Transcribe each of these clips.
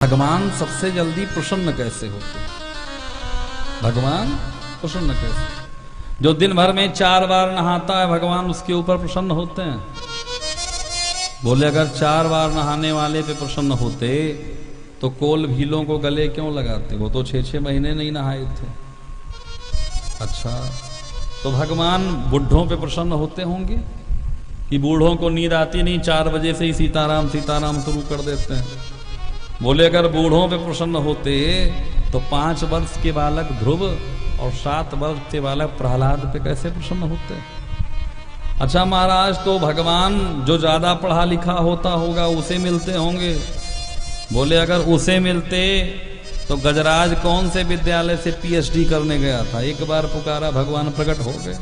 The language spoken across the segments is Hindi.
भगवान सबसे जल्दी प्रसन्न कैसे होते? भगवान प्रसन्न कैसे? जो दिन भर में 4 बार नहाता है भगवान उसके ऊपर प्रसन्न होते हैं? बोले अगर 4 बार नहाने वाले पे प्रसन्न होते तो कोल भीलों को गले क्यों लगाते? वो तो 6-6 महीने नहीं नहाए थे। अच्छा, तो भगवान बुढ़ों पे प्रसन्न होते होंगे कि बूढ़ों को नींद आती नहीं, 4 बजे से ही सीताराम सीताराम शुरू कर देते हैं। बोले अगर बूढ़ों पे प्रसन्न होते तो 5 वर्ष के बालक ध्रुव और 7 वर्ष के बालक प्रहलाद पे कैसे प्रसन्न होते? अच्छा महाराज, तो भगवान जो ज्यादा पढ़ा लिखा होता होगा उसे मिलते होंगे। बोले अगर उसे मिलते तो गजराज कौन से विद्यालय से पीएचडी करने गया था? एक बार पुकारा भगवान प्रकट हो गए।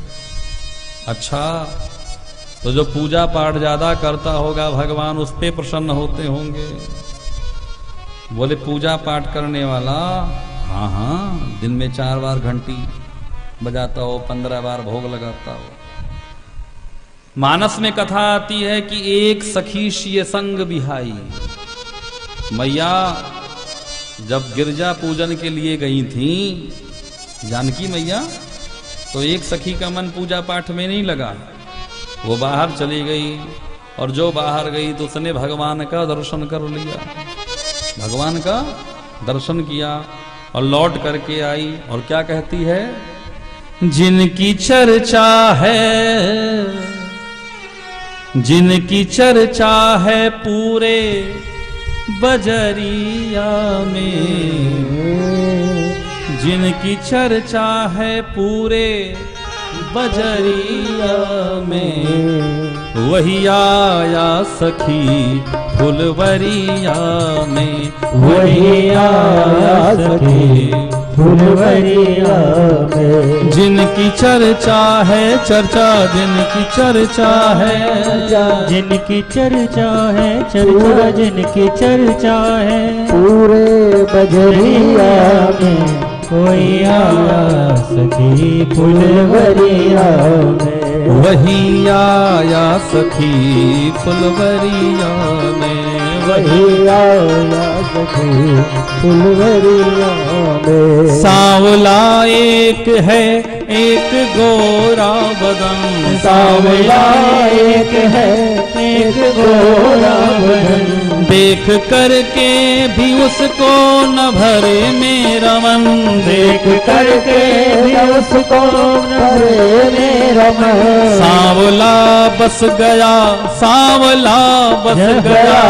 अच्छा, तो जो पूजा पाठ ज्यादा करता होगा भगवान उस पे प्रसन्न होते होंगे। बोले पूजा पाठ करने वाला हाँ हाँ दिन में 4 बार घंटी बजाता हो, 15 बार भोग लगाता हो। मानस में कथा आती है कि एक सखी शिय संग बिहाई। मैया जब गिरजा पूजन के लिए गई थी जानकी मैया, तो एक सखी का मन पूजा पाठ में नहीं लगा, वो बाहर चली गई। और जो बाहर गई तो उसने भगवान का दर्शन कर लिया, भगवान का दर्शन किया और लौट करके आई। और क्या कहती है? जिनकी चर्चा है, जिनकी चर्चा है पूरे बजरिया में, जिनकी चर्चा है पूरे बजरिया में, वही आया सखी फुलवरिया में, वही आया सखी फुलवरिया में। जिनकी चर्चा है चर्चा, जिनकी चर्चा है, जिनकी चर्चा है चर्चा, जिनकी चर्चा है पूरे बजरिया में, कोई आया सखी फुलवरिया में, वही आया सखी फुलवरिया में, वही आया सखी फुलवरिया में। सांवला एक है एक गोरा बदन, सांवला एक है एक गोरा बदन, देख करके भी उसको न भरे मेरा मन, देख करके भी उसको न भरे मेरा मन। सांवला बस गया, सांवला बस गया,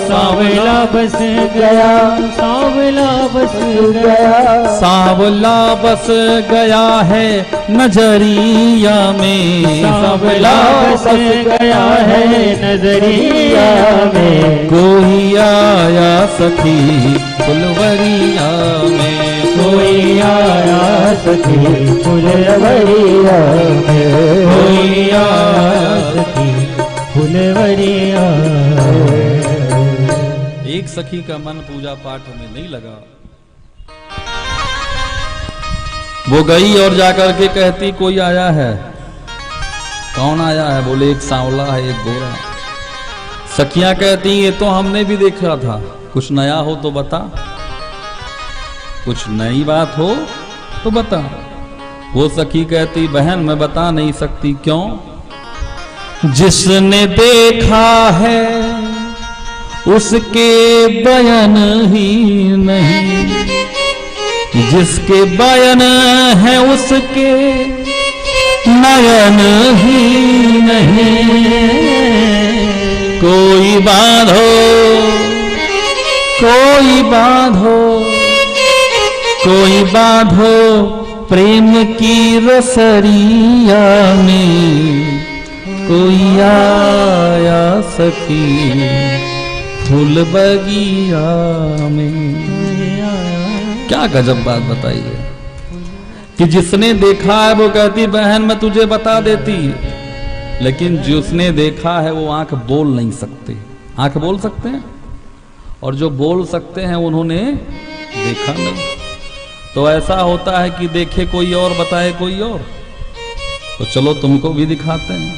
सांवला बस गया, सांवला बस गया, सांवला बस गया है नजरिया में, सांवला बस गया है नजरिया में। कोई आया सखी फुलवरिया में, कोई आया सखी फुलवरिया में, कोई आया सखी फुलवरिया में। एक सखी का मन पूजा पाठ में नहीं लगा। वो गई और जाकर के कहती कोई आया है। कौन आया है? बोले एक सांवला है एक गोरा। सखियां कहती ये तो हमने भी देखा था, कुछ नया हो तो बता, कुछ नई बात हो तो बता। वो सखी कहती बहन मैं बता नहीं सकती। क्यों? जिसने देखा है उसके बयान ही नहीं, जिसके बयान है उसके नयन ही नहीं। कोई बांधो, कोई बांधो, कोई बांधो प्रेम की रसरिया में, कोई आया सखी फूल बगिया में। क्या गजब बात बताई है कि जिसने देखा है वो कहती बहन मैं तुझे बता देती, लेकिन जिसने देखा है वो आंख बोल नहीं सकते। आंख बोल सकते हैं और जो बोल सकते हैं उन्होंने देखा नहीं। तो ऐसा होता है कि देखे कोई और बताए कोई और। तो चलो तुमको भी दिखाते हैं।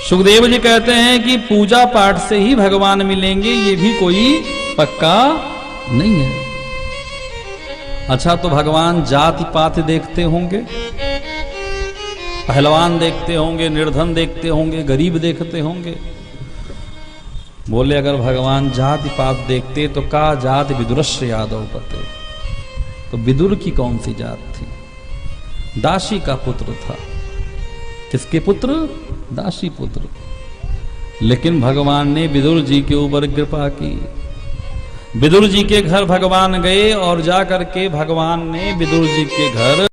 सुखदेव जी कहते हैं कि पूजा पाठ से ही भगवान मिलेंगे ये भी कोई पक्का नहीं है। अच्छा, तो भगवान जाति पाति देखते होंगे, पहलवान देखते होंगे, निर्धन देखते होंगे, गरीब देखते होंगे। बोले अगर भगवान जाति पात देखते तो का जाति विदुरश्य यादव पते। तो विदुर की कौन सी जात थी? दासी का पुत्र था। किसके पुत्र? दासी पुत्र। लेकिन भगवान ने विदुर जी के ऊपर कृपा की। विदुर जी के घर भगवान गए और जाकर के भगवान ने विदुर जी के घर